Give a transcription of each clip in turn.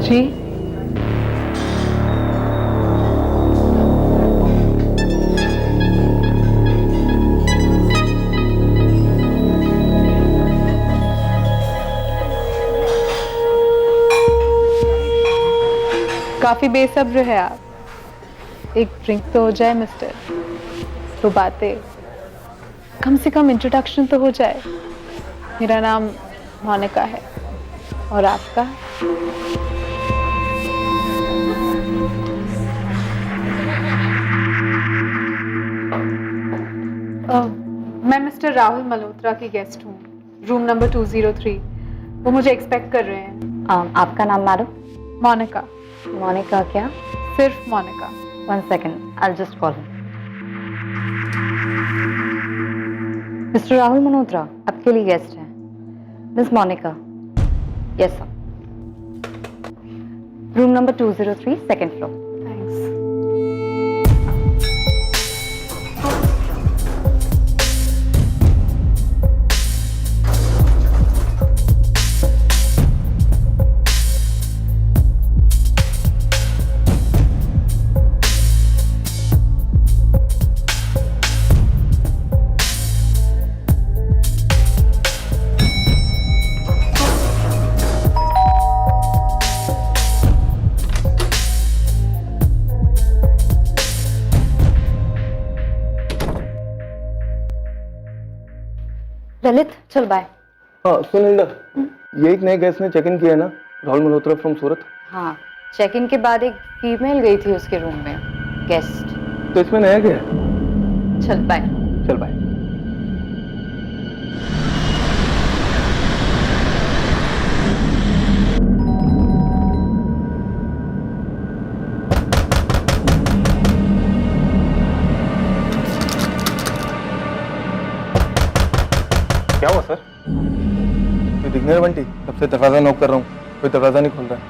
जी काफी बेसब्र है आप। एक ड्रिंक तो हो जाए मिस्टर, तो बातें, कम से कम इंट्रोडक्शन तो हो जाए। मेरा नाम मोनिका है और आपका? मैं मिस्टर राहुल मल्होत्रा की गेस्ट हूँ, रूम नंबर 203। वो मुझे एक्सपेक्ट कर रहे हैं। आपका नाम मैडम? मोनिका। मोनिका क्या? सिर्फ Monika. 1 second, I'll just call him. Mister Rahul Malhotra आपके लिए गेस्ट हैं, miss Monika. Yes sir, room number 203 second floor. Thanks. Lalit चल बाय। हाँ सुन हिंदा, ये एक नए गेस्ट ने चेक इन किया है ना, राहुल मल्होत्रा फ्रॉम सूरत। हाँ, चेक इन के बाद एक फीमेल गई थी उसके रूम में, गेस्ट। तो इसमें नया क्या है? चल बाय। चल बाय। क्या हुआ सर? ये दिखने रहा बंटी, तब से दरवाजा नॉक कर रहा हूँ, कोई दरवाजा नहीं खोल रहा है।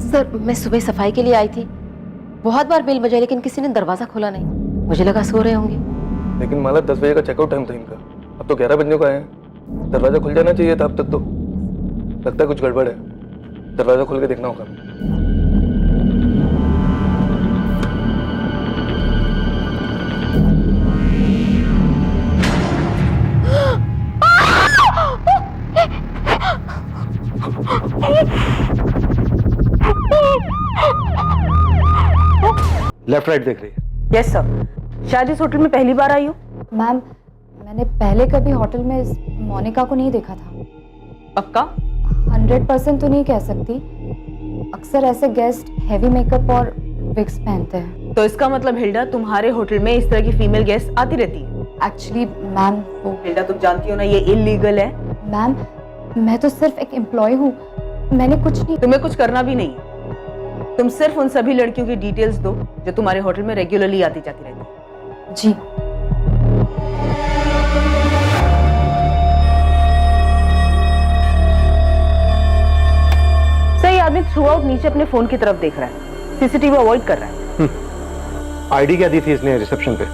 सर मैं सुबह सफाई के लिए आई थी, बहुत बार बेल बजाई लेकिन किसी ने दरवाजा खोला नहीं। मुझे लगा सो रहे होंगे। लेकिन माला 10 बजे का चेकआउट टाइम था इनका, अब तो 11 बजने को आए हैं। दरवाजा खुल जाना चाहिए था अब तक तो। लगता है कुछ गड़बड़ है, दरवाजा खोल के देखना होगा। लेफ्ट राइट देख रही है? यस सर, शायद इस होटल में पहली बार आई हूँ। मैम, मैंने पहले कभी होटल में इस मोनिका को नहीं देखा था। पक्का? 100% तो नहीं कह सकती, अक्सर ऐसे गेस्ट हैवी मेकअप और विग्स पहनते हैं। तो इसका मतलब हिल्डा तुम्हारे होटल में इस तरह की फीमेल गेस्ट आती रहती है? एक्चुअली मैम वो, हिल्डा तुम जानती हो ना ये इलीगल है। मैम मैं तो सिर्फ एक एम्प्लॉय हूँ, मैंने कुछ नहीं। तुम्हें कुछ करना भी नहीं है, तुम सिर्फ उन सभी लड़कियों की डिटेल्स दो जो तुम्हारे होटल में रेगुलरली आती जाती रहती है। जी। सही आदमी थ्रू आउट नीचे अपने फोन की तरफ देख रहा है, सीसीटीवी अवॉइड कर रहा है। आईडी क्या दी थी इसने रिसेप्शन पे?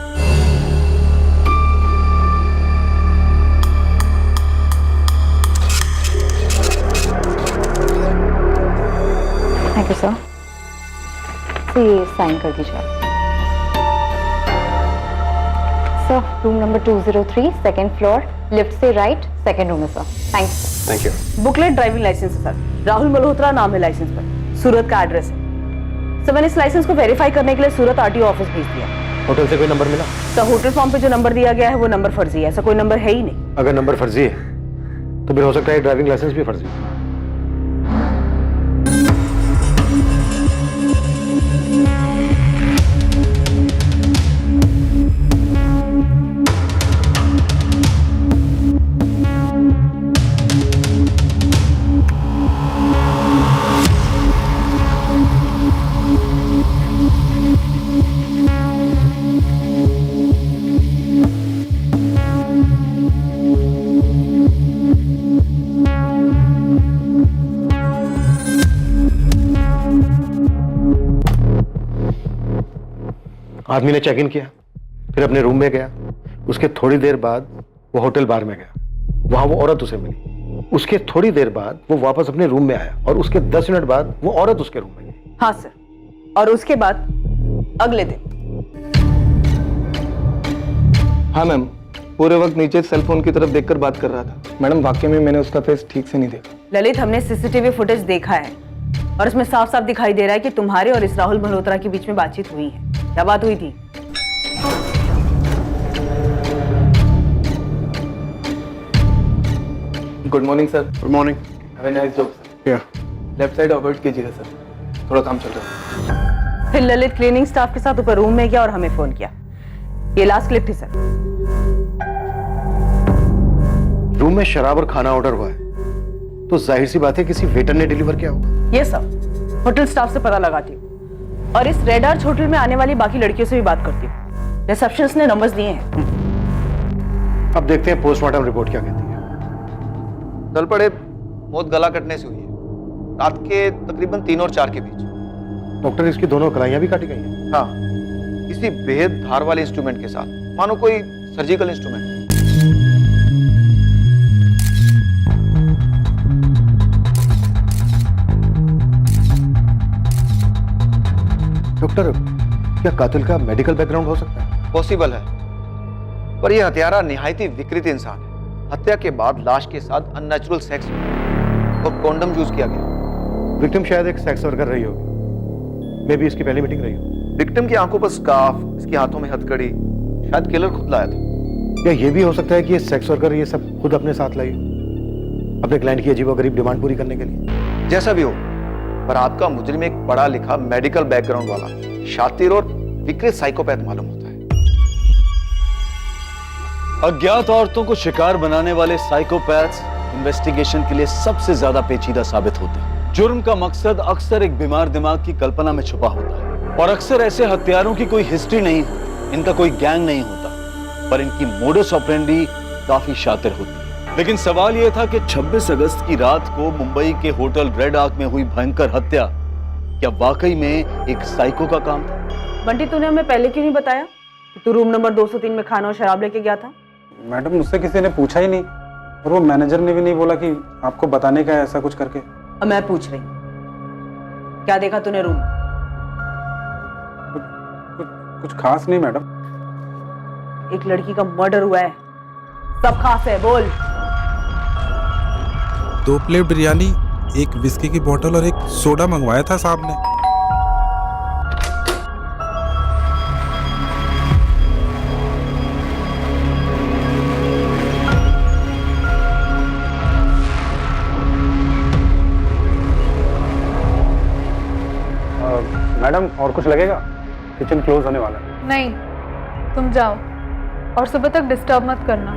Thank you sir. ये साइन कर दीजिए sir. Room number 203 second floor, lift से राइट, सेकेंड रूम है sir. Thanks. Thank you. Booklet driving licence है सर, राहुल मल्होत्रा नाम है लाइसेंस पर, सूरत का एड्रेस है। सर मैंने इस लाइसेंस को वेरीफाई करने के लिए सूरत आरटीओ ऑफिस भेज दिया। होटल से कोई नंबर मिला? सर होटल फॉर्म पे जो नंबर दिया गया है वो नंबर फर्जी है, ऐसा कोई नंबर है ही नहीं। अगर नंबर फर्जी है तो फिर हो सकता है ड्राइविंग लाइसेंस भी फर्जी है। आदमी ने चेक इन किया, फिर अपने रूम में गया। उसके थोड़ी देर बाद वो होटल बार में गया, वहां वो औरत उसे मिली। उसके थोड़ी देर बाद वो वापस अपने रूम में आया और उसके 10 मिनट बाद वो औरत उसके रूम में गई। हाँ सर, और उसके बाद अगले दिन। हाँ मैम, पूरे वक्त नीचे सेलफोन की तरफ देखकर बात कर रहा था। मैडम वाकई में मैंने उसका फेस ठीक से नहीं देखा। ललित, हमने सीसीटीवी फुटेज देखा है और उसमें साफ साफ दिखाई दे रहा है कि तुम्हारे और इस राहुल मल्होत्रा के बीच में बातचीत हुई है। क्या बात हुई थी? Good morning sir. Good morning. Have a nice job sir. Left side avoid कीजिएगा सर, थोड़ा काम चल रहा है। फिर ललित क्लीनिंग स्टाफ के साथ ऊपर रूम में गया और हमें फोन किया। ये लास्ट क्लिप थी सर। रूम में शराब और खाना ऑर्डर हुआ है तो जाहिर सी बात है किसी वेटर ने डिलीवर किया होगा। ये सब होटल स्टाफ से पता लगाती हूँ और इस रेड आर्च होटल में आने वाली बाकी लड़कियों से भी बात करती हूँ। रिसेप्शनिस्ट ने नंबर्स दिए हैं। अब देखते हैं पोस्टमार्टम रिपोर्ट क्या कहती है। दल पड़े मौत गला कटने से हुई है, रात के तकरीबन 3 और 4 के बीच। डॉक्टर, इसकी दोनों कलाइयां भी काटी गई हैं। हाँ, किसी बेहद धार वाले इंस्ट्रूमेंट के साथ, मानो कोई सर्जिकल इंस्ट्रूमेंट। डॉक्टर, क्या कातिल का मेडिकल बैकग्राउंड हो सकता है? पॉसिबल है, पर यह हत्यारा निहायत ही विकृत इंसान है। हत्या के बाद लाश के साथ अननेचुरल सेक्स और कॉन्डम यूज किया गया। विक्टिम शायद एक सेक्स वर्कर रही होगी। मे बी इसकी पहली मीटिंग रही हो। विक्टिम की आंखों पर स्कार्फ, इसके हाथों में हथकड़ी, शायद किलर खुद लाया था। क्या ये भी हो सकता है कि ये सेक्स वर्कर ये सब खुद अपने साथ लाई अपने क्लाइंट की अजीबोगरीब डिमांड पूरी करने के लिए? जैसा भी हो, पर आपका मुजरिम एक पढ़ा लिखा मेडिकल बैकग्राउंड वाला शातिर और विकृत साइकोपैथ मालूम होता है। अज्ञात औरतों को शिकार बनाने वाले साइकोपैथ्स इन्वेस्टिगेशन के लिए सबसे ज्यादा पेचीदा साबित होते हैं। जुर्म का मकसद अक्सर एक बीमार दिमाग की कल्पना में छुपा होता है और अक्सर ऐसे हत्यारों की कोई हिस्ट्री नहीं होती, इनका कोई गैंग नहीं होता, पर इनकी मोडस ऑपरेंडी काफी शातिर होती है। लेकिन सवाल यह था कि 26 अगस्त की रात को मुंबई के होटल रेड आर्क में हुई भयंकर हत्या क्या वाकई में एक साइको का काम था? बंटी, तूने हमें पहले क्यों नहीं बताया कि तू रूम नंबर 203 में खाना और शराब लेके गया था? मैडम, मुझसे किसी ने पूछा ही नहीं और वो मैनेजर ने भी नहीं बोला कि आपको बताने का है ऐसा कुछ करके। अब मैं पूछ रही हूँ, क्या देखा तूने रूम? कुछ खास नहीं मैडम। एक लड़की का मर्डर हुआ है, सब खास है, बोल। 2 प्लेट बिरयानी, 1 विस्की की बोतल और 1 सोडा मंगवाया था साहब ने। मैडम, और कुछ लगेगा? किचन क्लोज होने वाला है। नहीं, तुम जाओ और सुबह तक डिस्टर्ब मत करना।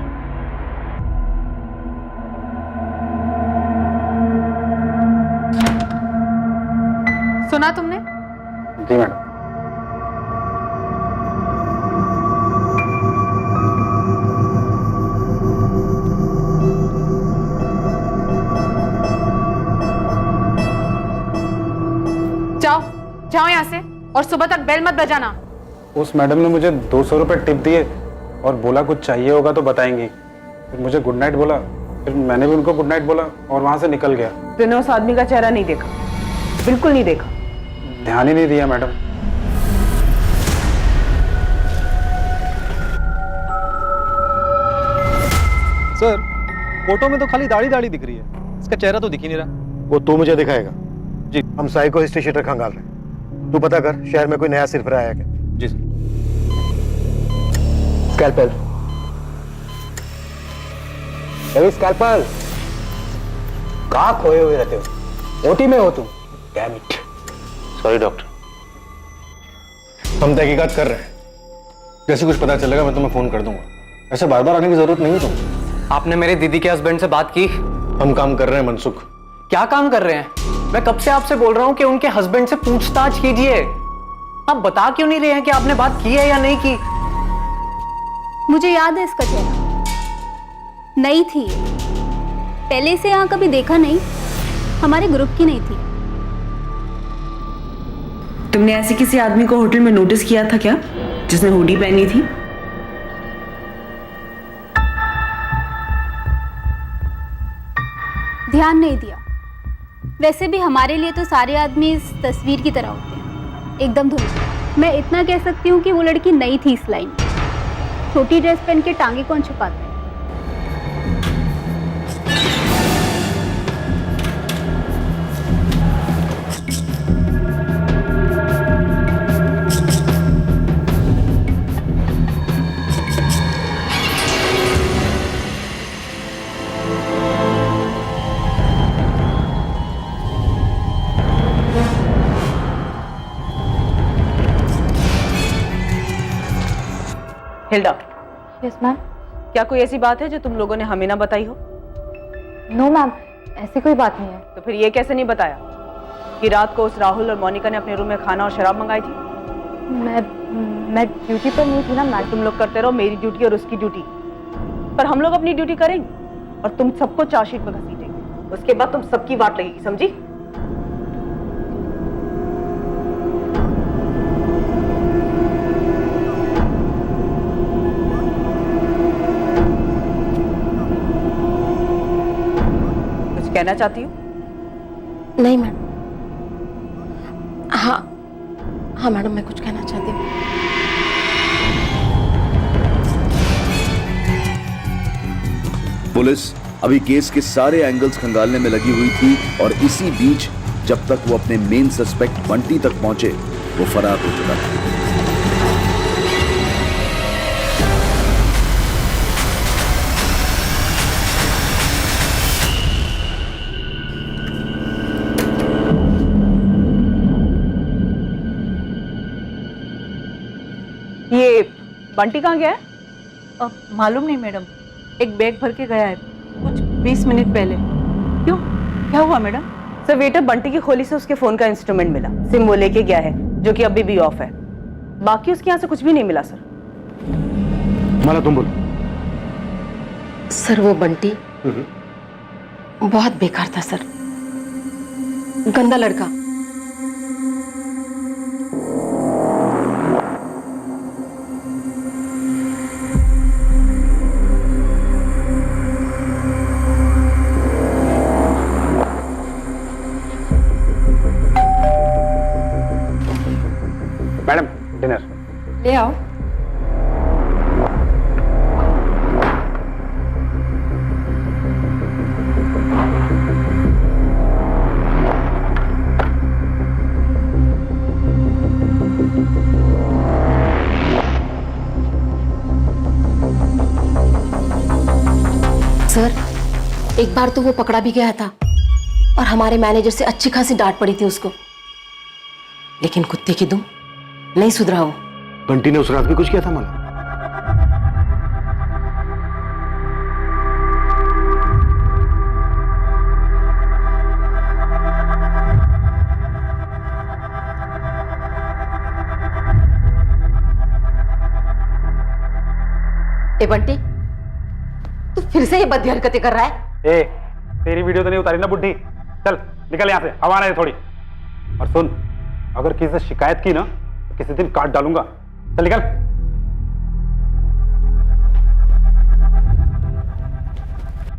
सुना तुमने? जी मैडम। जाओ जाओ यहाँ से और सुबह तक बेल मत बजाना। उस मैडम ने मुझे 200 रुपए टिप दिए और बोला कुछ चाहिए होगा तो बताएंगी। फिर मुझे गुड नाइट बोला, फिर मैंने भी उनको गुड नाइट बोला और वहां से निकल गया। तूने उस आदमी का चेहरा नहीं देखा? बिल्कुल नहीं देखा? ध्यान ही नहीं दिया मैडम। सर, फोटो में तो खाली दाढ़ी दाढ़ी दिख रही है, इसका चेहरा तो दिख ही नहीं रहा। वो तू मुझे दिखाएगा? जी। हम साइको हिस्ट्री शीटर खंगाल रहे हैं। तू पता कर शहर में कोई नया सिरफिरा आया क्या? जी सर। स्कैल्पेल। रवि, स्कैल्पेल। कहाँ खोए हुए रहते हो? ओटी में हो तुम? Damn it. Sorry doctor. हम तहकीकात कर रहे हैं, जैसे कुछ पता चलेगा मैं तुम्हें फोन कर दूंगा। ऐसे बार बार आने की जरूरत नहीं है तुम। आपने मेरे दीदी के हस्बैंड से बात की? हम काम कर रहे हैं मनसुख। क्या काम कर रहे हैं? मैं कब से आपसे बोल रहा हूं कि उनके हस्बैंड से पूछताछ कीजिए। आप बता क्यों नहीं रहे हैं कि आपने बात की है या नहीं की? मुझे याद है इसका चेहरा, नई थी, पहले से यहाँ कभी देखा नहीं, हमारे ग्रुप की नहीं थी। तुमने ऐसे किसी आदमी को होटल में नोटिस किया था क्या, जिसने हुडी पहनी थी? वैसे भी हमारे लिए तो सारे आदमी इस तस्वीर की तरह होते हैं, एकदम धुंधले। मैं इतना कह सकती हूँ कि वो लड़की नई थी इस लाइन में। छोटी ड्रेस पहन के टांगे कौन छुपाता है? Hilda, yes ma'am. क्या कोई ऐसी बात है जो तुम लोगों ने हमें ना बताई हो? नो मैम, ऐसी कोई बात नहीं है। तो फिर ये कैसे नहीं बताया कि रात को उस राहुल और मोनिका ने अपने रूम में खाना और शराब मंगाई थी? मैं ड्यूटी पर नहीं थी ना मैम। तुम लोग करते रहो मेरी ड्यूटी और उसकी ड्यूटी, पर हम लोग अपनी ड्यूटी करेंगे और तुम सबको चार्जशीट में घसीटेंगे। उसके बाद तुम सबकी वाट लगेगी, समझी? कुछ कहना चाहती हो? नहीं मैडम। हाँ हाँ मैडम, मैं कुछ कहना चाहती हूँ। पुलिस अभी केस के सारे एंगल्स खंगालने में लगी हुई थी और इसी बीच जब तक वो अपने मेन सस्पेक्ट बंटी तक पहुंचे वो फरार हो चुका था। ये बंटी कहाँ गया है? मालूम नहीं मैडम, एक बैग भर के गया है कुछ 20 मिनट पहले। क्यों, क्या हुआ मैडम? सर, वेटर बंटी की खोली से उसके फोन का इंस्ट्रूमेंट मिला। सिम वो लेके गया है जो कि अभी भी ऑफ है। बाकी उसके यहाँ से कुछ भी नहीं मिला सर। माला तुम बोलो। सर वो बंटी बहुत बेकार था सर, गंदा लड़का। मैडम डिनर ले आओ। सर एक बार तो वो पकड़ा भी गया था और हमारे मैनेजर से अच्छी खासी डांट पड़ी थी उसको, लेकिन कुत्ते की दुम नहीं सुधरा वो। बंटी ने उस रात भी कुछ किया था माला? ए बंटी, तू फिर से ये बदी हरकतें कर रहा है? ए, तेरी वीडियो तो नहीं उतारी ना बुड्ढी? चल निकल यहाँ से, हवा रहे थोड़ी। और सुन, अगर किसी से शिकायत की ना तो किसी दिन काट डालूंगा। चल निकल।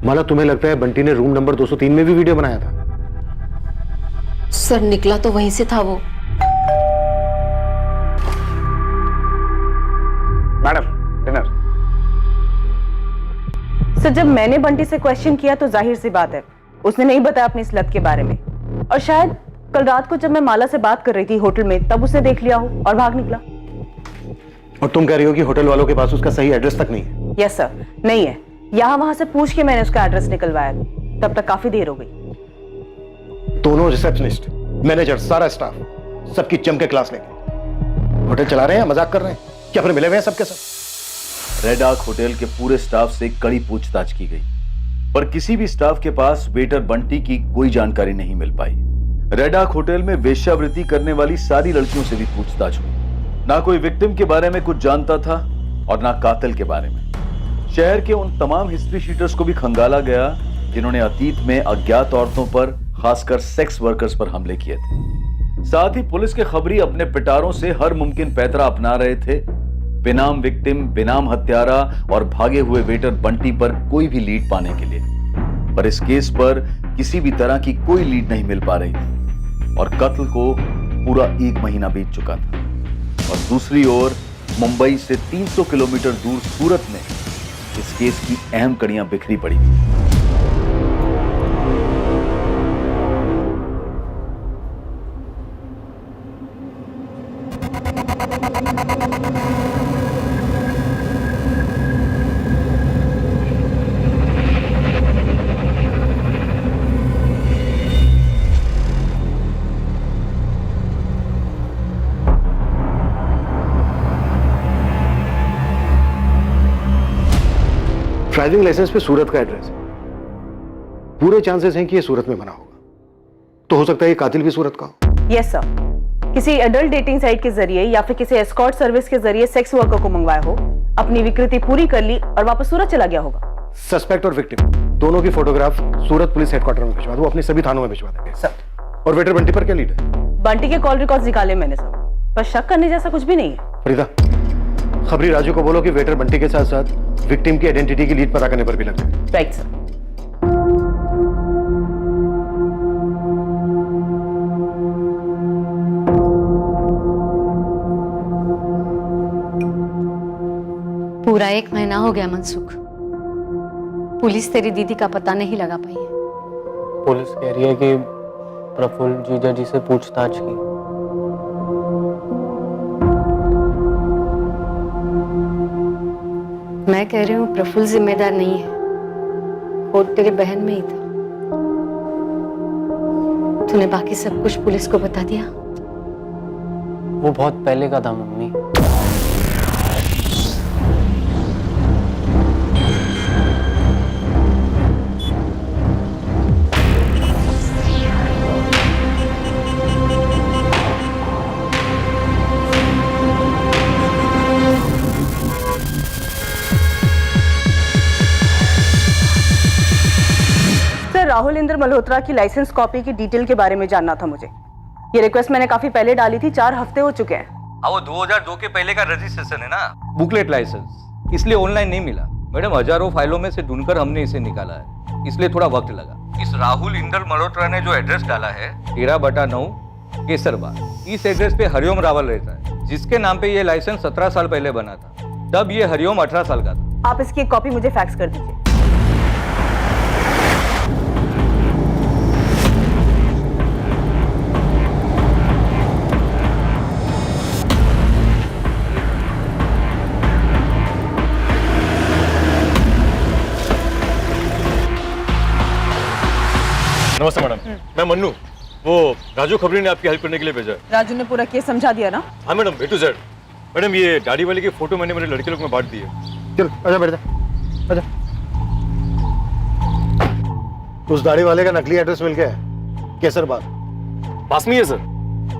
माला तुम्हें लगता है बंटी ने रूम नंबर 203 में भी वीडियो बनाया था? सर निकला तो वहीं से था वो। Madam dinner. सर, जब मैंने बंटी से क्वेश्चन किया तो जाहिर सी बात है उसने नहीं बताया अपनी इस लत के बारे में, और शायद कल रात को जब मैं माला से बात कर रही थी होटल में तब उसने देख लिया हो और भाग निकला। और तुम कह रही हो कि होटल वालों के पास उसका सही एड्रेस तक नहीं है? यस सर, नहीं है। यहाँ वहां से पूछ के मैंने उसका एड्रेस निकलवाया, तब तक काफी देर हो गई। दोनों रिसेप्शनिस्ट, मैनेजर, सारा स्टाफ सबकी जम के क्लास लेंगे। होटल चला रहे हैं, मजाक कर रहे हैं क्या? फिर मिले हुए हैं सबके सब? रेड आर्क होटल के पूरे स्टाफ से कड़ी पूछताछ की गई, पर किसी भी स्टाफ के पास वेटर बंटी की कोई जानकारी नहीं मिल पाई। रेड आर्क होटल में वेश्यावृत्ति करने वाली सारी लड़कियों से भी पूछताछ हुई। ना कोई विक्टिम के बारे में कुछ जानता था और ना कातिल के बारे में। शहर के उन तमाम हिस्ट्री शीटर्स को भी खंगाला गया जिन्होंने अतीत में अज्ञात औरतों पर, खासकर सेक्स वर्कर्स पर हमले किए थे। साथ ही पुलिस के खबरी अपने पिटारों से हर मुमकिन पैतरा अपना रहे थे बेनाम विक्टिम, बेनाम हत्यारा और भागे हुए वेटर बंटी पर कोई भी लीड पाने के लिए। पर इस केस पर किसी भी तरह की कोई लीड नहीं मिल पा रही थी और कत्ल को पूरा 1 महीना बीत चुका था। और दूसरी ओर मुंबई से 300 किलोमीटर दूर सूरत में इस केस की अहम कड़ियां बिखरी पड़ी थी। ड्राइविंग लाइसेंस पे सूरत का एड्रेस है। पूरे चांसेस हैं कि ये सूरत में बना होगा, तो हो सकता है ये कातिल भी सूरत का हो। यस सर, किसी एडल्ट डेटिंग साइट के जरिए या फिर किसी एस्कॉर्ट सर्विस के जरिए सेक्स वर्कर को मंगवाया हो, अपनी विकृति पूरी कर ली और वापस सूरत चला गया होगा। सस्पेक्ट और विक्टिम दोनों की फोटोग्राफ सूरत पुलिस हेडक्वार्टर में भिजवा दो, अपने सभी थानों में भिजवा देंगे सर। और वेटर बंटी पर क्या लीड है? बंटी के कॉल रिकॉर्ड्स निकाले मैंने सर, पर शक करने जैसा कुछ भी नहीं है। फरीदा, खबरी राजू को बोलो कि वेटर बंटी के साथ साथ विक्टिम की आइडेंटिटी की लीड पता करने पर भी लग जाए। Right sir. पूरा 1 महीना हो गया मनसुख, पुलिस तेरी दीदी का पता नहीं लगा पाई है। पुलिस कह रही है कि प्रफुल्ल जीजा जी से पूछताछ की। मैं कह रही हूँ प्रफुल्ल जिम्मेदार नहीं है, खोट तेरी बहन में ही था। तूने बाकी सब कुछ पुलिस को बता दिया? वो बहुत पहले का था मम्मी। राहुल इंद्र मल्होत्रा की लाइसेंस कॉपी की डिटेल के बारे में जानना था मुझे। ये रिक्वेस्ट मैंने काफी पहले डाली थी, 4 हफ्ते हो चुके हैं। हाँ, वो 2002 के पहले का रजिस्ट्रेशन है ना, बुकलेट लाइसेंस, इसलिए ऑनलाइन नहीं मिला मैडम। हजारों फाइलों में से ढूंढकर हमने इसे निकाला है, इसलिए थोड़ा वक्त लगा। इस राहुल इंद्र मल्होत्रा ने जो एड्रेस डाला है 13/9 केसरबाग, इस एड्रेस पे हरिओम रावल रहता है, जिसके नाम पे ये लाइसेंस 17 साल पहले बना था। तब ये हरिओम 18 साल का था। आप इसकी एक कॉपी मुझे फैक्स कर दीजिए। नमस्ते मैडम, मैं मन्नू। वो राजू खबरी ने आपकी हेल्प करने के लिए भेजा है। राजू ने पूरा केस समझा दिया ना? हाँ madam, A to Z। Madam, ये दाढ़ी वाले की फोटो मैंने मेरे लड़के लोग में बांट दी है। चल आजा, बैठ जा, आजा। उस दाढ़ी वाले का नकली एड्रेस मिल गया है, केसरबाग पास में ही है सर।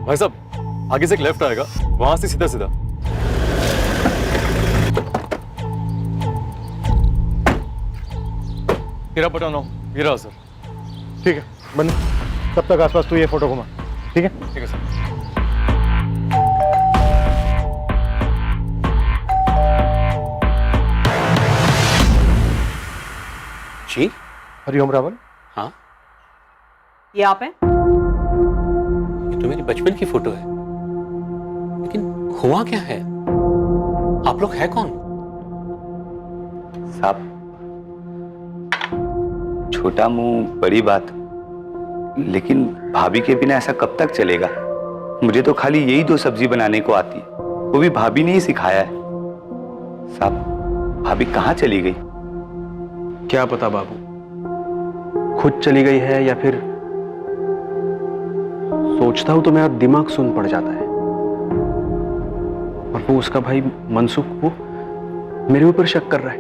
भाई साहब, आगे से एक लेफ्ट आएगा, वहां से सीधा सीधा। तेरा पता ना, ये रहा सर। ठीक है बंद, तब तक आसपास तू ये फोटो घुमा। ठीक है? ठीक है सर। जी, हरिओम रावल। हाँ, ये आप हैं? ये तो मेरी बचपन की फोटो है, लेकिन हुआ क्या है? आप लोग हैं कौन? साहब, छोटा मुंह बड़ी बात, लेकिन भाभी के बिना ऐसा कब तक चलेगा? मुझे तो खाली यही 2 सब्जी बनाने को आती है, वो भी भाभी ने ही सिखाया है। साहब, भाभी कहाँ चली गई? क्या पता बाबू, खुद चली गई है या फिर सोचता हूं तो मेरा दिमाग सुन पड़ जाता है। और वो उसका भाई मनसुख, वो मेरे ऊपर शक कर रहा है,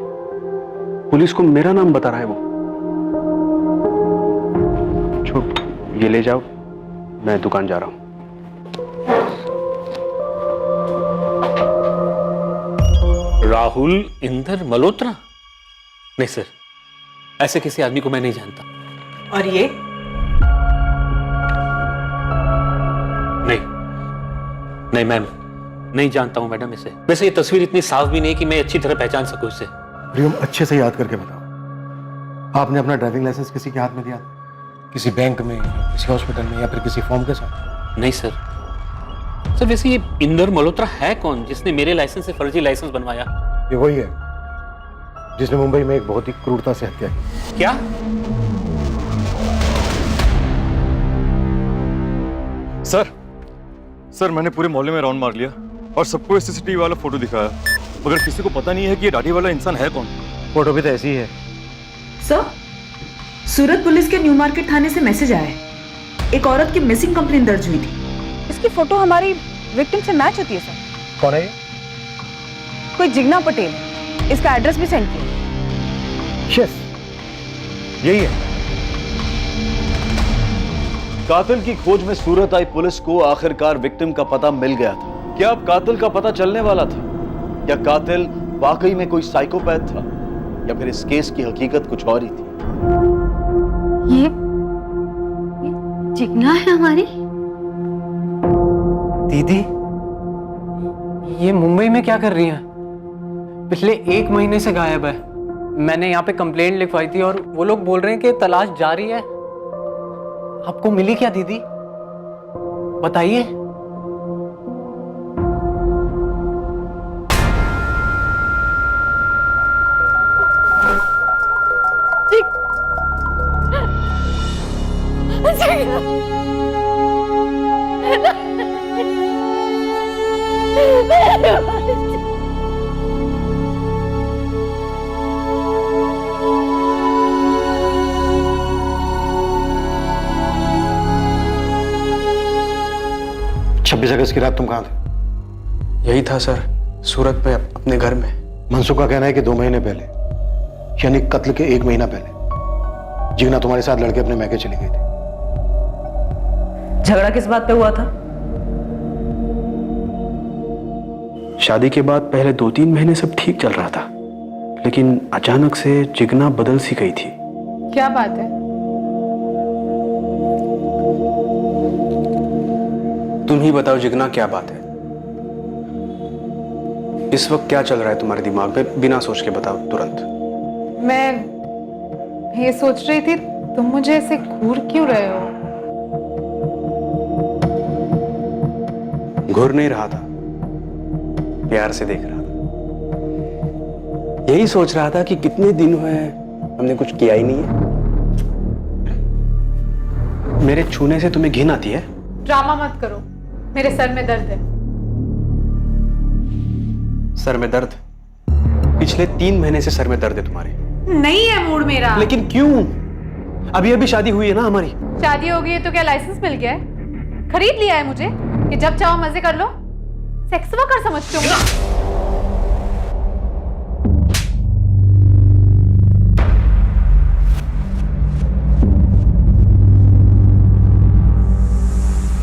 पुलिस को मेरा नाम बता रहा है। वो ये ले जाओ, मैं दुकान जा रहा हूं। राहुल इंदर मल्होत्रा? नहीं सर, ऐसे किसी आदमी को मैं नहीं जानता। और ये? नहीं मैम, नहीं जानता हूं मैडम इसे। वैसे ये तस्वीर इतनी साफ भी नहीं कि मैं अच्छी तरह पहचान सकूं इसे। हरिओम, अच्छे से याद करके बताओ, आपने अपना ड्राइविंग लाइसेंस किसी के हाथ में दिया? किसी बैंक में, किसी हॉस्पिटल में या फिर किसी फॉर्म के साथ? नहीं सर। सर वैसे ये इंदर मल्होत्रा है कौन जिसने मेरे लाइसेंस से फर्जी लाइसेंस बनवाया? ये वही है जिसने मुंबई में एक बहुत ही क्रूरता से हत्या की। क्या? सर मैंने पूरे मोहल्ले में राउंड मार लिया और सबको सीसीटीवी वाला फोटो दिखाया, मगर किसी को पता नहीं है कि ये दाढ़ी वाला इंसान है कौन। फोटो भी तो ऐसी ही है। सर, सूरत पुलिस के न्यू मार्केट थाने से मैसेज आया है। एक औरत की मिसिंग कंप्लेंट दर्ज हुई थी। इसकी फोटो हमारी विक्टिम से मैच होती है सर। कौन है ये? कोई जिग्ना पटेल। इसका एड्रेस भी सेंड किया। यस, यही है। कातिल की खोज में सूरत आई पुलिस को आखिरकार विक्टिम का पता मिल गया था। क्या अब कातिल का पता चलने वाला था? क्या कातिल वाकई में कोई साइकोपैथ था या फिर इस केस की हकीकत कुछ और ही थी? ये जिग्ना है हमारी दीदी। ये मुंबई में क्या कर रही हैं? पिछले 1 महीने से गायब है। मैंने यहाँ पे कंप्लेंट लिखवाई थी और वो लोग बोल रहे हैं कि तलाश जारी है। आपको मिली क्या दीदी? बताइए। अगस्त की रात तुम कहां थे? यही था सर, सूरत पे अपने घर में। मनसुख का कहना है कि 2 महीने पहले, यानी कत्ल के 1 महीना पहले, जिग्ना तुम्हारे साथ लड़के अपने मैके चली गई थी। झगड़ा किस बात पे हुआ था? शादी के बाद पहले 2-3 महीने सब ठीक चल रहा था, लेकिन अचानक से जिग्ना बदल सी गई थी। क्या बात है? तुम ही बताओ जिग्ना, क्या बात है? इस वक्त क्या चल रहा है तुम्हारे दिमाग में? बिना सोच के बताओ तुरंत। मैं ये सोच रही थी, तुम मुझे ऐसे घूर क्यों रहे हो? घूर नहीं रहा था, प्यार से देख रहा था। यही सोच रहा था कि कितने दिन हुए हमने कुछ किया ही नहीं है। मेरे छूने से तुम्हें घिन आती है? ड्रामा मत करो, मेरे सर में दर्द है। सर में दर्द? पिछले 3 महीने से सर में दर्द है तुम्हारे। नहीं है मूड मेरा। लेकिन क्यों? अभी अभी शादी हुई है ना हमारी। शादी हो गई है तो क्या लाइसेंस मिल गया है? खरीद लिया है मुझे कि जब चाहो मजे कर लो? सेक्स वर्कर समझते हो?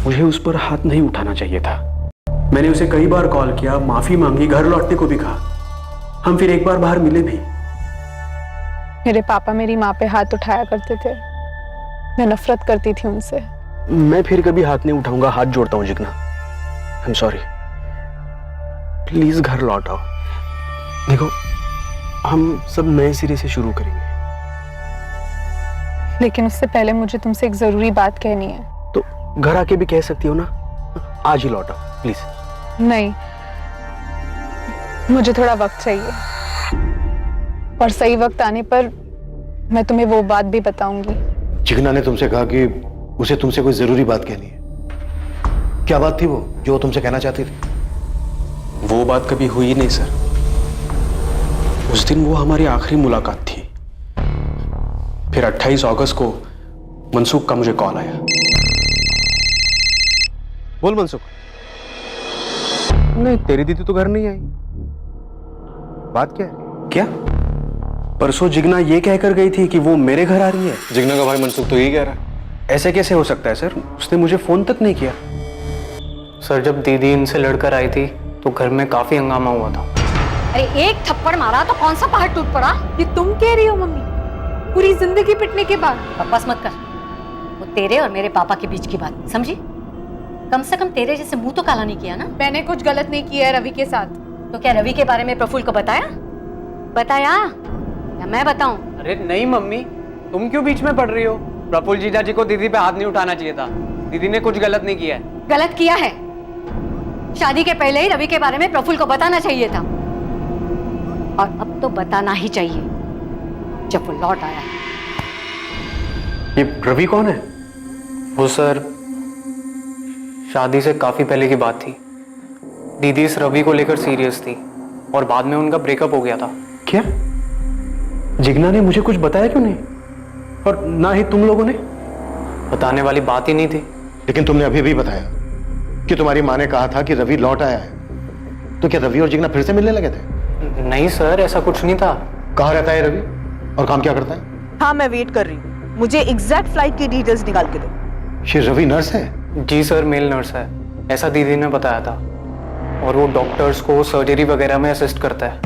मुझे उस पर हाथ नहीं उठाना चाहिए था। मैंने उसे कई बार कॉल किया, माफी मांगी, घर लौटने को भी कहा। हम फिर एक बार बाहर मिले भी। मेरे पापा मेरी माँ पे हाथ उठाया करते थे, मैं नफरत करती थी उनसे। मैं फिर कभी हाथ नहीं उठाऊंगा, हाथ जोड़ता हूं Jigna. I am sorry. Please घर लौट आओ। देखो, हम सब नए सिरे से शुरू करेंगे। लेकिन उससे पहले मुझे तुमसे एक जरूरी बात कहनी है। तो घर आके भी कह सकती हो ना। आज ही लौट आओ प्लीज। नहीं, मुझे थोड़ा वक्त चाहिए, और सही वक्त आने पर मैं तुम्हें वो बात भी बताऊंगी। जिग्ना ने तुमसे कहा कि उसे तुमसे कोई जरूरी बात कहनी है। क्या बात थी वो जो वो तुमसे कहना चाहती थी? वो बात कभी हुई नहीं सर। उस दिन वो हमारी आखिरी मुलाकात थी। फिर 28 अगस्त को मनसुख का मुझे कॉल आया। बोल मनसुख। नहीं, तेरी दीदी तो घर नहीं आई। बात क्या है? क्या? परसों जिग्ना ये कहकर गई थी कि वो मेरे घर आ रही है। जिग्ना का भाई मनसुख तो यही कह रहा है। ऐसे कैसे हो सकता है सर? उसने मुझे फोन तक नहीं किया। सर, जब दीदी इनसे लड़कर आई थी तो घर में काफी हंगामा हुआ था। अरे एक थप्पड़ मारा तो कौन सा पहाड़ टूट पड़ा? ये तुम कह रही हो मम्मी? पूरी जिंदगी पिटने के बाद? बकवास मत कर। वो तेरे और मेरे पापा के बीच की बात, समझी? कम से कम तेरे जैसे मुंह तो काला नहीं किया ना। मैंने कुछ गलत नहीं किया है रवि के साथ। तो क्या रवि के बारे में प्रफुल्ल को बताया या मैं बताऊं? अरे नहीं मम्मी, तुम क्यों बीच में पड़ रही हो? प्रफुल्ल जीजा जी को दीदी पे हाथ नहीं उठाना चाहिए था। दीदी ने कुछ गलत नहीं किया है। गलत किया है। शादी के पहले ही रवि के बारे में प्रफुल्ल को बताना चाहिए था, और अब तो बताना ही चाहिए जब वो लौट आया। ये रवि कौन है? वो सर, शादी से काफी पहले की बात थी। दीदी इस रवि को लेकर सीरियस थी और बाद में उनका ब्रेकअप हो गया था। क्या जिग्ना ने मुझे कुछ बताया क्यों नहीं, और ना ही तुम लोगों ने? बताने वाली बात ही नहीं थी। लेकिन तुमने अभी भी बताया कि तुम्हारी माँ ने कहा था कि रवि लौट आया है। तो क्या रवि और जिग्ना फिर से मिलने लगे थे? नहीं सर, ऐसा कुछ नहीं था। कहाँ रहता है रवि और काम क्या करता है? हाँ, मैं वेट कर रही हूँ। मुझे एग्जैक्ट फ्लाइट की डिटेल्स निकाल के दो। ये रवि नर्स है? जी सर, मेल नर्स है, ऐसा दीदी ने बताया था। और वो डॉक्टर्स को सर्जरी वगैरह में असिस्ट करता है।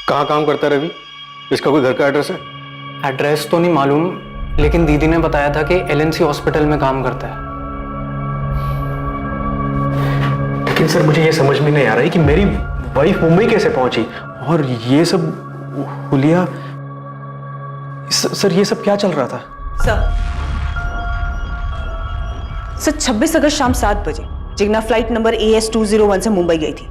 कहाँ काम करता है रवि? इसका कोई घर का एड्रेस है? एड्रेस तो नहीं मालूम, लेकिन दीदी ने बताया था कि LNC हॉस्पिटल में काम करता है। लेकिन सर मुझे ये समझ में नहीं आ रहा है कि मेरी वाइफ मुंबई कैसे पहुंची, और ये सब हुलिया। सर ये सब क्या चल रहा था? सर 26 अगस्त शाम 7 बजे जिग्ना फ्लाइट नंबर AS201 से मुंबई गई थी।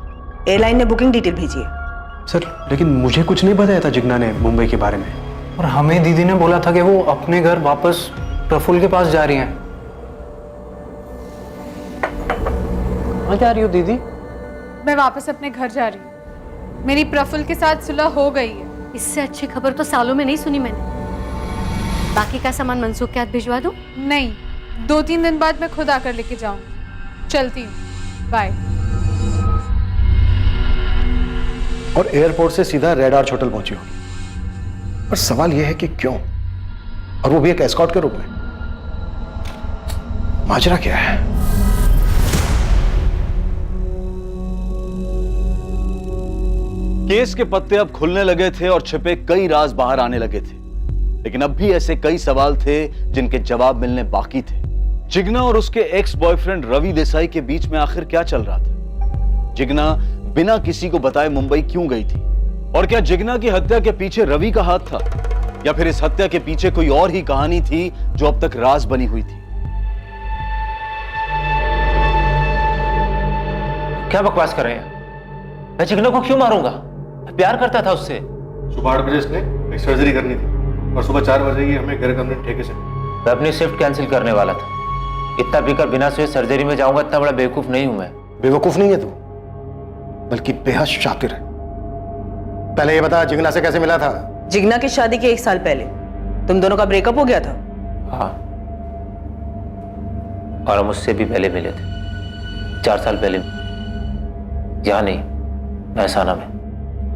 एयरलाइन ने बुकिंग डिटेल भेजी है। सर लेकिन मुझे कुछ नहीं बताया था जिग्ना ने मुंबई के बारे में। और हमें दीदी ने बोला था कि वो अपने घर वापस प्रफुल्ल के पास जा रही हैं। कहाँ जा रही हो दीदी? मैं वापस अपने घर जा रही हूँ। मेरी प्रफुल्ल के साथ सुलह हो गई है। इससे अच्छी खबर तो सालों में नहीं सुनी मैंने। बाकी का सामान मनसूख के हाथ भिजवा दूं? नहीं, 2-3 दिन बाद मैं खुद आकर लेके जाऊंगी। चलती हूँ, बाय। और एयरपोर्ट से सीधा रेड आर्च होटल पहुंची होगी। पर सवाल यह है कि क्यों, और वो भी एक एस्कॉर्ट के रूप में। माजरा क्या है? केस के पत्ते अब खुलने लगे थे और छिपे कई राज बाहर आने लगे थे, लेकिन अब भी ऐसे कई सवाल थे जिनके जवाब मिलने बाकी थे। जिग्ना और उसके एक्स बॉयफ्रेंड रवि देसाई के बीच में आखिर क्या चल रहा था? जिग्ना बिना किसी को बताए मुंबई क्यों गई थी? और क्या जिग्ना की हत्या के पीछे रवि का हाथ था, या फिर इस हत्या के पीछे कोई और ही कहानी थी जो अब तक राज बनी हुई थी? क्या बकवास कर रहे हैं? मैं जिग्ना को क्यों मारूंगा? प्यार करता था उससे। सुबह 8 बजे इसने एक सर्जरी करनी थी और सुबह 4 बजे ही हमें घर कमरे ठेके से। मैं अपनी शिफ्ट कैंसिल करने वाला था। इतना पीकर बिना सोए सर्जरी में जाऊंगा, इतना बड़ा बेवकूफ नहीं हूं मैं। बेवकूफ नहीं है तू, बल्कि बेहद शातिर है। पहले ये बता, जिग्ना से कैसे मिला था? जिग्ना की शादी के 1 साल पहले तुम दोनों का ब्रेकअप हो गया था। हाँ, और हम उससे भी पहले मिले थे, 4 साल पहले। यहाँ नहीं, महसाना में।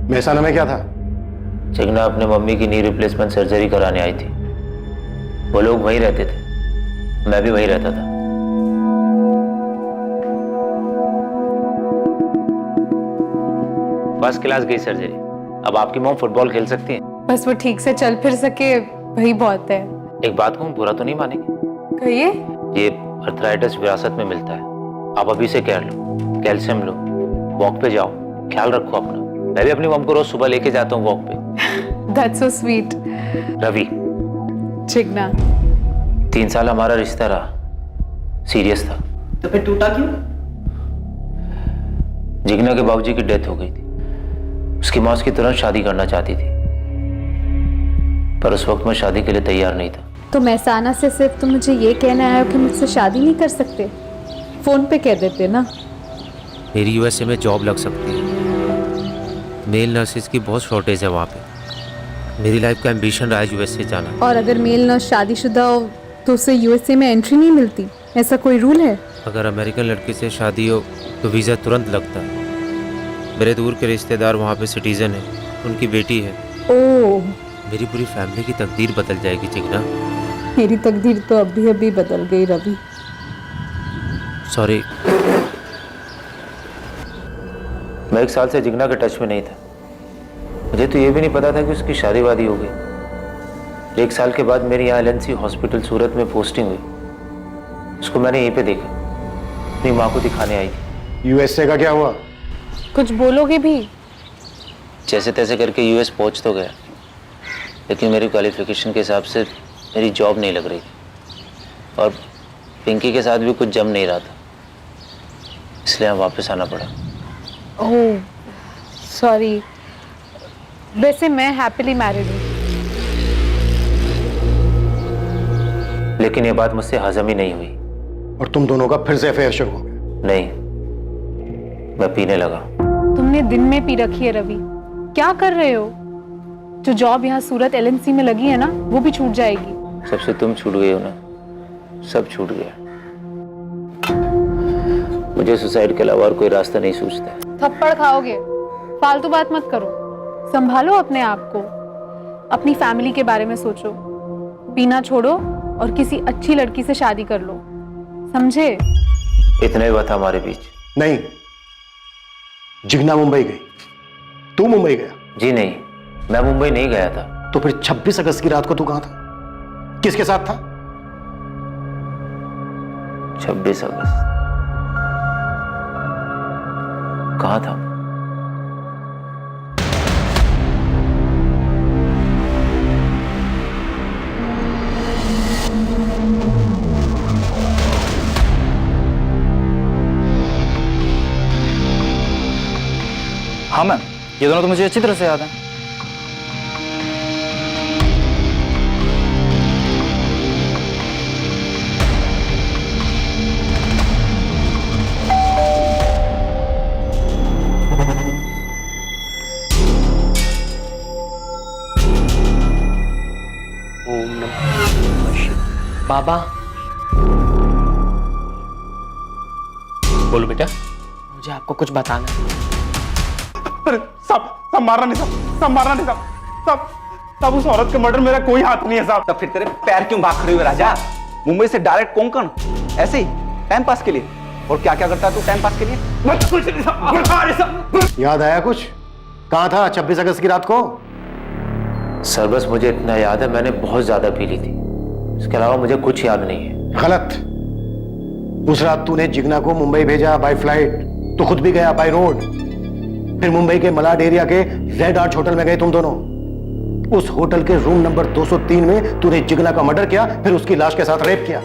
महसाना में क्या था? जिग्ना अपने मम्मी की नी रिप्लेसमेंट सर्जरी कराने आई थी। वो लोग वहीं रहते थे, मैं भी वहीं रहता था। फर्स्ट क्लास गई सर्जरी। अब आपकी मॉम फुटबॉल खेल सकती है? बस वो ठीक से चल फिर सके, वही बहुत है। एक बात कहूँ, बुरा तो नहीं मानेंगे? कहिए। ये अर्थराइटिस विरासत में मिलता है। आप अभी से केयर लो, कैल्शियम लो, वॉक पे जाओ, ख्याल रखो अपना। मैं भी अपनी मॉम को रोज सुबह लेके जाता हूँ वॉक पे। That's so sweet. Ravi, Jigna, 3 साल हमारा रिश्ता रहा, सीरियस था। तो फिर टूटा क्यों? जिग्ना के बाबूजी की डेथ हो गई थी। उसकी माँ उसकी तुरंत शादी करना चाहती थी, पर उस वक्त मैं शादी के लिए तैयार नहीं था। तो महसाना से सिर्फ तुम मुझे ये कहना आए हो कि मुझसे शादी नहीं कर सकते? फोन पे कह देते ना। मेरी USA में जॉब लग सकती है। मेल नर्सेज की बहुत शॉर्टेज है वहाँ पे। मेरी लाइफ का एम्बिशन रहा है USA जाना। और अगर मेल नर्स शादीशुदा हो तो उसे USA में एंट्री नहीं मिलती, ऐसा कोई रूल है? अगर अमेरिकन लड़के से शादी हो तो वीज़ा तुरंत लगता है। मेरे दूर के रिश्तेदार वहाँ पे सिटीजन है, उनकी बेटी है। ओह, मेरी पूरी फैमिली की तकदीर बदल जाएगी जिग्ना। मेरी तकदीर तो अभी बदल गई रवि। सॉरी। मैं 1 साल से जिग्ना के टच में नहीं था। मुझे तो ये भी नहीं पता था कि उसकी शादी वादी हो गई। 1 साल के बाद मेरी यहाँ LNC हॉस्पिटल सूरत में पोस्टिंग हुई। उसको मैंने यहीं पे देखा, अपनी माँ को दिखाने आई थी। USA का क्या हुआ? कुछ बोलोगे भी? जैसे तैसे करके US पहुंच तो गया, लेकिन मेरी क्वालिफिकेशन के हिसाब से मेरी जॉब नहीं लग रही थी और पिंकी के साथ भी कुछ जम नहीं रहा था, इसलिए यहाँ वापस आना पड़ा। ओह सॉरी, वैसे मैं हैप्पीली मैरिड हूँ। लेकिन ये बात मुझसे हजम ही नहीं हुई। और तुम दोनों का फिर से अफेयर शुरू हो गया? नहीं, मैं पीने लगा। तुमने दिन में पी रखी है रवि, क्या कर रहे हो? जो जॉब यहाँ सूरत LNC में लगी है ना, वो भी छूट जाएगी। सबसे तुम छूट गए हो ना, सब छूट गया। मुझे सुसाइड के अलावा और कोई रास्ता नहीं सूझता। थप्पड़ खाओगे, फालतू बात मत करो, संभालो अपने आप को, अपनी फैमिली के बारे में सोचो, पीना छोड़ो और किसी अच्छी लड़की से शादी कर लो, समझे? इतना ही हुआ था हमारे बीच। नहीं, जिग्ना मुंबई गई, तू मुंबई गया? जी नहीं, मैं मुंबई नहीं गया था। तो फिर 26 अगस्त की रात को तू कहां था, किसके साथ था? 26 अगस्त कहां था? हाँ मैम, ये दोनों तो मुझे अच्छी तरह से याद है। बाबा, बोलो बेटा। मुझे आपको कुछ बताना है। अरे सब मारना नहीं साहब, सब मारना नहीं साहब, सब उस औरत के मर्डर मेरा कोई हाथ नहीं है साहब। तब फिर तेरे पैर क्यों भाग खड़े हुए राजा? मुंबई से डायरेक्ट कोंकण, ऐसे ही टाइम पास के लिए। और क्या क्या करता है तू टाइम पास के लिए? कुछ नहीं साहब। याद आया कुछ? कहां था 26 अगस्त की रात को? सर बस मुझे इतना याद है, मैंने बहुत ज्यादा पी ली थी, इसके अलावा मुझे कुछ याद नहीं है। गलत। उस रात तूने जिग्ना को मुंबई भेजा बाय फ्लाइट, तो खुद भी गया बाय रोड। फिर मुंबई के मलाड एरिया के रेड आर्च होटल में गए तुम दोनों। उस होटल के रूम नंबर 203 में तूने जिग्ना का मर्डर किया, फिर उसकी लाश के साथ रेप किया।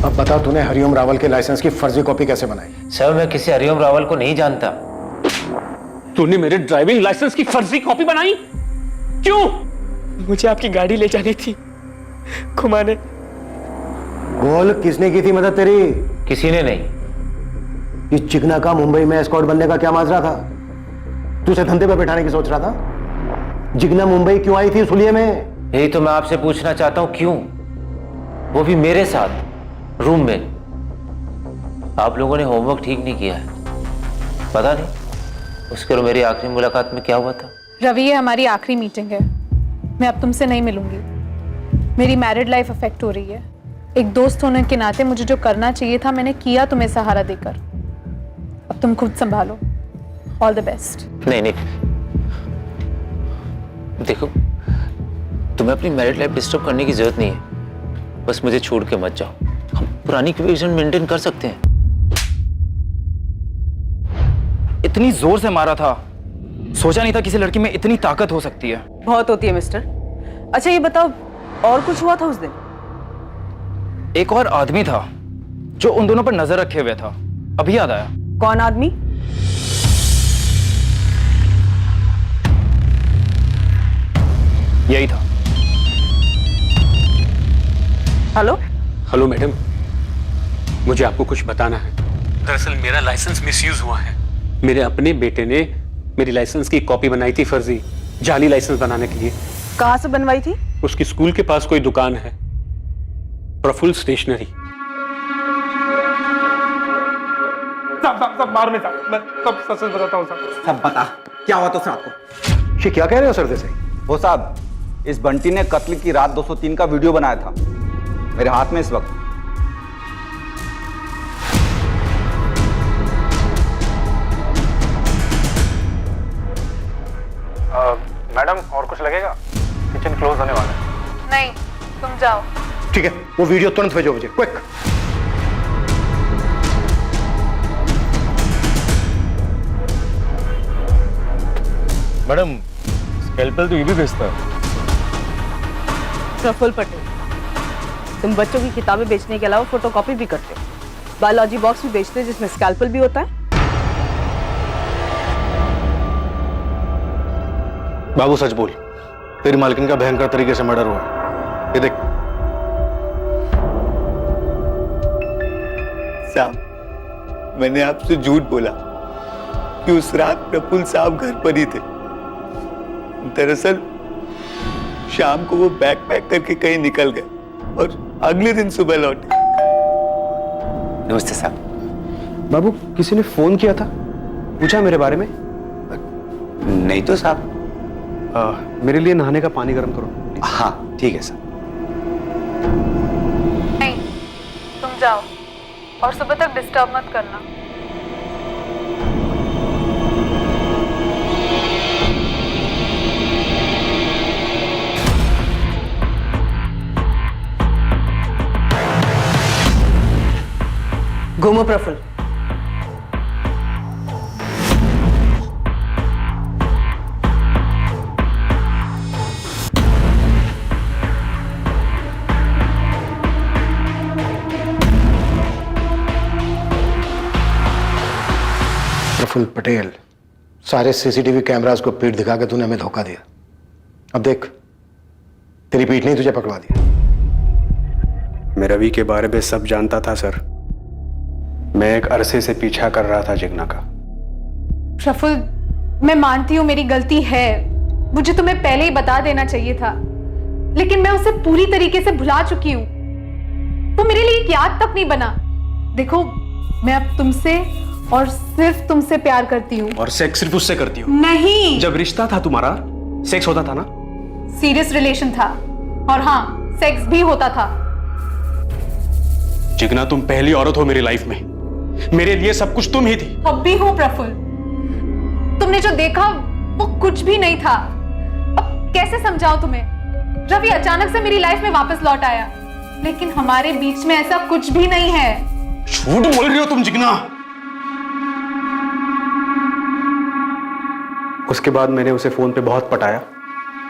अब बता, तूने हरिओम रावल के लाइसेंस की फर्जी कॉपी कैसे बनाई? सर मैं किसी हरिओम रावल को नहीं जानता। तूने मेरे ड्राइविंग लाइसेंस की फर्जी कॉपी बनाई? क्यों? मुझे आपकी गाड़ी ले जानी थी घुमाने। बोल, किसने की थी मदद तेरी? किसी ने नहीं। इस जिग्ना का मुंबई में एस्कॉर्ट बनने का क्या माजरा था? तू उसे धंधे पे बैठाने की सोच रहा था? जिग्ना मुंबई क्यों आई थी उस हुलिये में? यही तो मैं आपसे पूछना चाहता हूं, क्यों? वो भी मेरे साथ रूम में। आप लोगों ने होमवर्क ठीक नहीं किया है, पता नहीं उसके और मेरी आखिरी मुलाकात में क्या हुआ था। रवि, ये हमारी आखिरी मीटिंग है, मैं अब तुमसे नहीं मिलूंगी। मेरी मैरिड लाइफ अफेक्ट हो रही है। एक दोस्त होने के नाते मुझे जो करना चाहिए था मैंने किया तुम्हें सहारा देकर। अब तुम खुद संभालो। All the best. नहीं नहीं, देखो तुम्हें अपनी मैरिड लाइफ डिस्टर्ब करने की जरूरत नहीं है, बस मुझे छोड़ के मत जाओ। हम पुरानी इक्वेशन मेंटेन कर सकते हैं। इतनी जोर से मारा था, सोचा नहीं था किसी लड़की में इतनी ताकत हो सकती है। बहुत होती है मिस्टर। अच्छा ये बताओ, और कुछ हुआ था उस दिन? एक और आदमी था जो उन दोनों पर नजर रखे हुए था, अभी याद आया। कौन आदमी? यही था। हेलो हेलो मैडम, मुझे आपको कुछ बताना है। दरअसल मेरा लाइसेंस मिसयूज हुआ है। मेरे अपने बेटे ने मेरी लाइसेंस की कॉपी बनाई थी फर्जी, जाली लाइसेंस बनाने के लिए। कहां से बनवाई थी? उसकी स्कूल के पास कोई दुकान है, प्रफुल्ल स्टेशनरी। सब मार में साहब, मैं सब सच बताता हूँ साहब। सब बता, क्या हुआ तो उस रात को? ये क्या कह रहे हो सर से? वो साहब, इस बंटी ने कत्ल की रात 203 का वीडियो बनाया था मेरे हाथ में इस वक्त। मैडम और कुछ लगेगा? किचन क्लोज होने वाला है। नहीं, तुम जाओ। ठीक है, वो वीडियो तुरंत भेजो मुझे, क्विक। मैडम स्कैल्पेल तो ये भी बेचता है। प्रफुल्ल पटेल, तुम बच्चों की किताबें बेचने के अलावा फोटोकॉपी भी करते हो, बायोलॉजी बॉक्स भी बेचते हो जिसमें स्कैल्पेल भी होता है। बाबू सच बोल, तेरी मालकिन का भयंकर तरीके से मर्डर हुआ है। ये देख। साहब, मैंने आपसे झूठ बोला कि उस रात प्रफुल्ल साहब घर पर ही थे। दरअसल शाम को वो बैग पैक करके कहीं निकल गए और अगले दिन सुबह लौटे। नमस्ते साहब। बाबू, किसी ने फोन किया था, पूछा मेरे बारे में? नहीं तो साहब। मेरे लिए नहाने का पानी गर्म करो। हाँ ठीक है सर। नहीं, तुम जाओ और सुबह तक डिस्टर्ब मत करना। घूमो प्रफुल्ल। प्रफुल्ल पटेल, सारे सीसीटीवी कैमरास को पीठ दिखा के तूने हमें धोखा दिया। अब देख, तेरी पीठ ने तुझे पकड़वा दिया। मैं रवि के बारे में सब जानता था सर। मैं एक अरसे से पीछा कर रहा था जिग्ना का। प्रफुल्ल, मैं मानती हूँ मेरी गलती है, मुझे तुम्हें पहले ही बता देना चाहिए था, लेकिन मैं उसे पूरी तरीके से भुला चुकी हूँ। वो मेरे लिए एक याद तक नहीं बना। देखो, मैं अब तुमसे और सिर्फ तुमसे प्यार करती हूँ। और सेक्स सिर्फ उससे करती हो? नहीं। जब रिश्ता था तुम्हारा, सेक्स होता था ना? सीरियस रिलेशन था, और हाँ, सेक्स भी होता था। जिग्ना, तुम पहली औरत हो मेरी लाइफ में। मेरे लिए सब कुछ तुम ही थी। अब भी हो प्रफुल्ल। तुमने जो देखा वो कुछ भी नहीं था। अब कैसे समझाऊं तुम्हें? रवि अचानक से मेरी लाइफ में वापस लौट आया, लेकिन हमारे बीच में ऐसा कुछ भी नहीं है। झूठ बोल रही हो तुम जिग्ना। उसके बाद मैंने उसे फोन पे बहुत पटाया,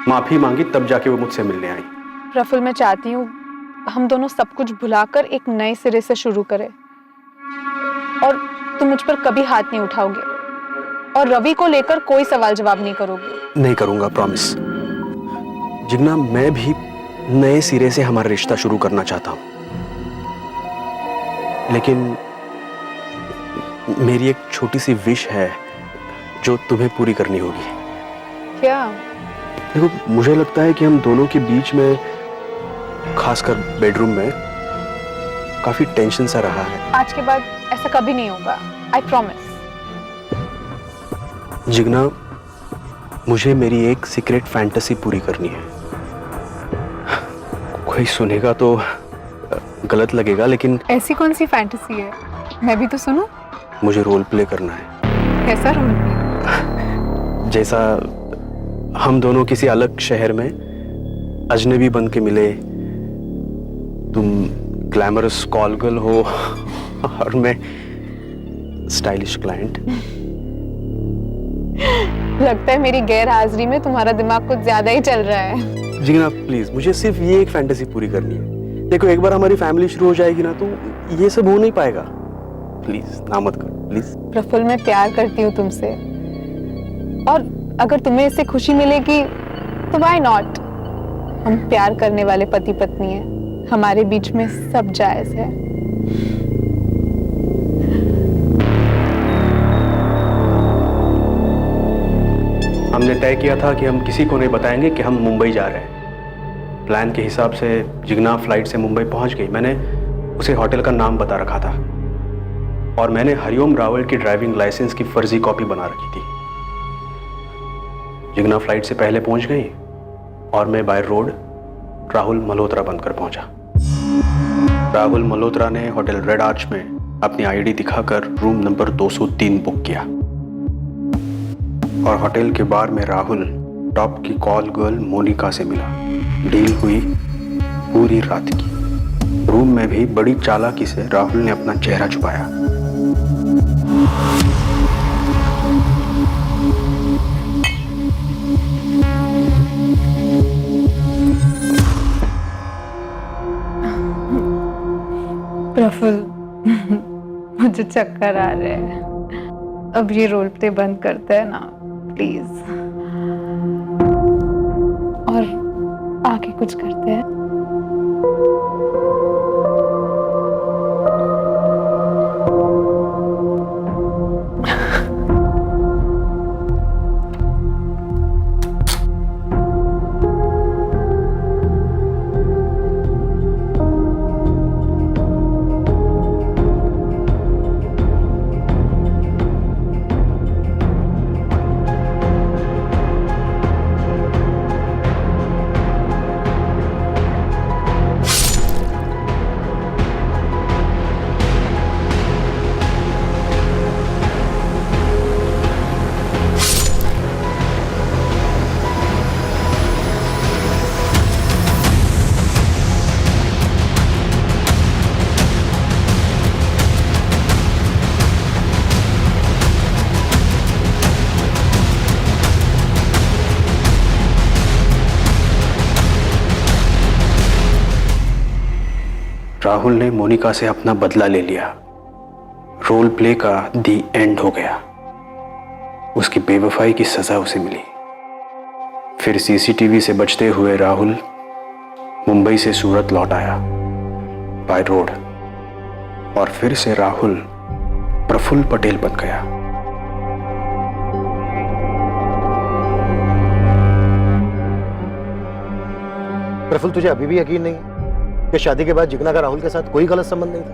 माफी मांगी, तब जाके वो मुझसे मिलने आई। प्रफुल्ल, मैं चाहती हूँ हम दोनों सब कुछ भुलाकर एक नए सिरे से शुरू करें, और तुम मुझ पर कभी हाथ नहीं उठाओगे, और रवि को लेकर कोई सवाल जवाब नहीं करोगे। नहीं करूंगा, प्रॉमिस। जिग्ना, मैं भी नए सिरे से हमारा रिश्ता शुरू करना चाहता हूं, लेकिन मेरी एक छोटी सी विश है जो तुम्हें पूरी करनी होगी। क्या? देखो, मुझे लगता है कि हम दोनों के बीच में, खासकर बेडरूम में, काफी टेंशन सा रहा है। आज के बाद ऐसा कभी नहीं होगा, आई प्रॉमिस। जिग्ना, मुझे मेरी एक सीक्रेट फैंटेसी पूरी करनी है। कोई सुनेगा तो गलत लगेगा, लेकिन ऐसी कौन सी फैंटेसी है? मैं भी तो सुनूं। मुझे रोल प्ले करना है। कैसा रोल प्ले? जैसा हम दोनों किसी अलग शहर में अजनबी बन के मिले, तुम ग्लैमरस कॉल गर्ल हो और मैं स्टाइलिश क्लाइंट। लगता है मेरी गैर हाजिरी में तुम्हारा दिमाग कुछ ज्यादा ही चल रहा है। जिग्ना, प्लीज, मुझे सिर्फ ये एक फैंटेसी पूरी करनी है। देखो, एक बार हमारी फैमिली शुरू हो जाएगी ना, तो ये सब हो नहीं पाएगा। प्लीज ना मत करो, प्लीज। प्रफुल्ल, मैं प्यार करती हूँ तुमसे, और अगर तुम्हें इससे खुशी मिलेगी तो व्हाई नॉट। हम प्यार करने वाले पति पत्नी हैं, हमारे बीच में सब जायज है। हमने तय किया था कि हम किसी को नहीं बताएंगे कि हम मुंबई जा रहे हैं। प्लान के हिसाब से जिग्ना फ्लाइट से मुंबई पहुंच गई। मैंने उसे होटल का नाम बता रखा था, और मैंने हरिओम रावल की ड्राइविंग लाइसेंस की फर्जी कॉपी बना रखी थी। जिग्ना फ्लाइट से पहले पहुंच गई और मैं बाय रोड राहुल मल्होत्रा बनकर पहुंचा। राहुल मल्होत्रा ने होटल रेड आर्च में अपनी आईडी दिखाकर रूम नंबर 203 बुक किया और होटल के बार में राहुल टॉप की कॉल गर्ल मोनिका से मिला। डील हुई पूरी रात की। रूम में भी बड़ी चालाकी से राहुल ने अपना चेहरा छुपाया। प्रफुल्ल, मुझे चक्कर आ रहे हैं। अब ये रोल प्ले बंद करते हैं ना प्लीज, और आगे कुछ करते हैं। राहुल ने मोनिका से अपना बदला ले लिया। रोल प्ले का दी एंड हो गया। उसकी बेवफाई की सजा उसे मिली। फिर सीसीटीवी से बचते हुए राहुल मुंबई से सूरत लौट आया बाय रोड, और फिर से राहुल प्रफुल्ल पटेल बन गया। प्रफुल्ल, तुझे अभी भी यकीन नहीं कि शादी के बाद जिग्ना का राहुल के साथ कोई गलत संबंध नहीं था?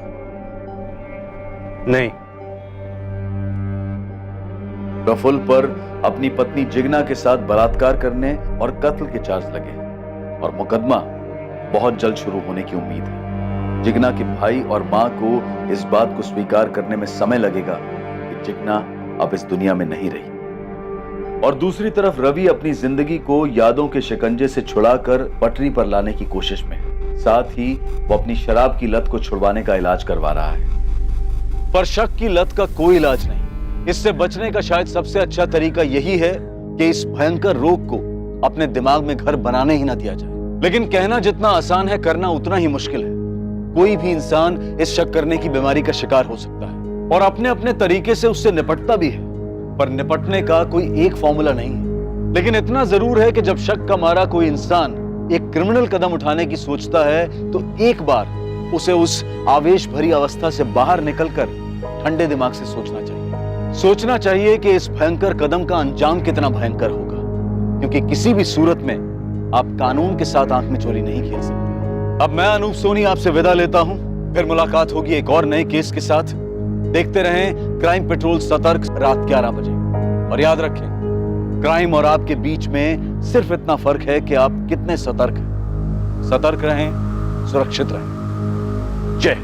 नहीं। प्रफुल्ल पर अपनी पत्नी जिग्ना के साथ बलात्कार करने और कत्ल के चार्ज लगे और मुकदमा बहुत जल्द शुरू होने की उम्मीद है। जिग्ना के भाई और मां को इस बात को स्वीकार करने में समय लगेगा कि जिग्ना अब इस दुनिया में नहीं रही। और दूसरी तरफ रवि अपनी जिंदगी को यादों के शिकंजे से छुड़ाकर पटरी पर लाने की कोशिश में, साथ ही वो अपनी शराब की लत को छुड़वाने का इलाज करवा रहा है। पर शक की लत का कोई इलाज नहीं। इससे बचने का शायद सबसे अच्छा तरीका यही है कि इस भयंकर रोग को अपने दिमाग में घर बनाने ही ना दिया जाए। लेकिन कहना जितना आसान है, करना उतना ही मुश्किल है। कोई भी इंसान इस शक करने की बीमारी का शिकार हो सकता है और अपने अपने तरीके से उससे निपटता भी है, पर निपटने का कोई एक फॉर्मूला नहीं है। लेकिन इतना जरूर है कि जब शक का मारा कोई इंसान एक क्रिमिनल कदम उठाने की सोचता है तो एक बार उसे उस आवेश भरी अवस्था से बाहर निकलकर ठंडे दिमाग से सोचना चाहिए। सोचना चाहिए कि इस भयंकर कदम का अंजाम कितना भयंकर होगा, क्योंकि किसी भी सूरत में आप कानून के साथ आंख में चोरी नहीं खेल सकते। अब मैं अनूप सोनी आपसे विदा लेता हूं। फिर मुलाकात होगी एक और नए केस के साथ। देखते रहें क्राइम पेट्रोल सतर्क रात 11 बजे। और याद रखें, क्राइम और आपके बीच में सिर्फ इतना फर्क है कि आप कितने सतर्क हैं। सतर्क रहें, सुरक्षित रहें। जय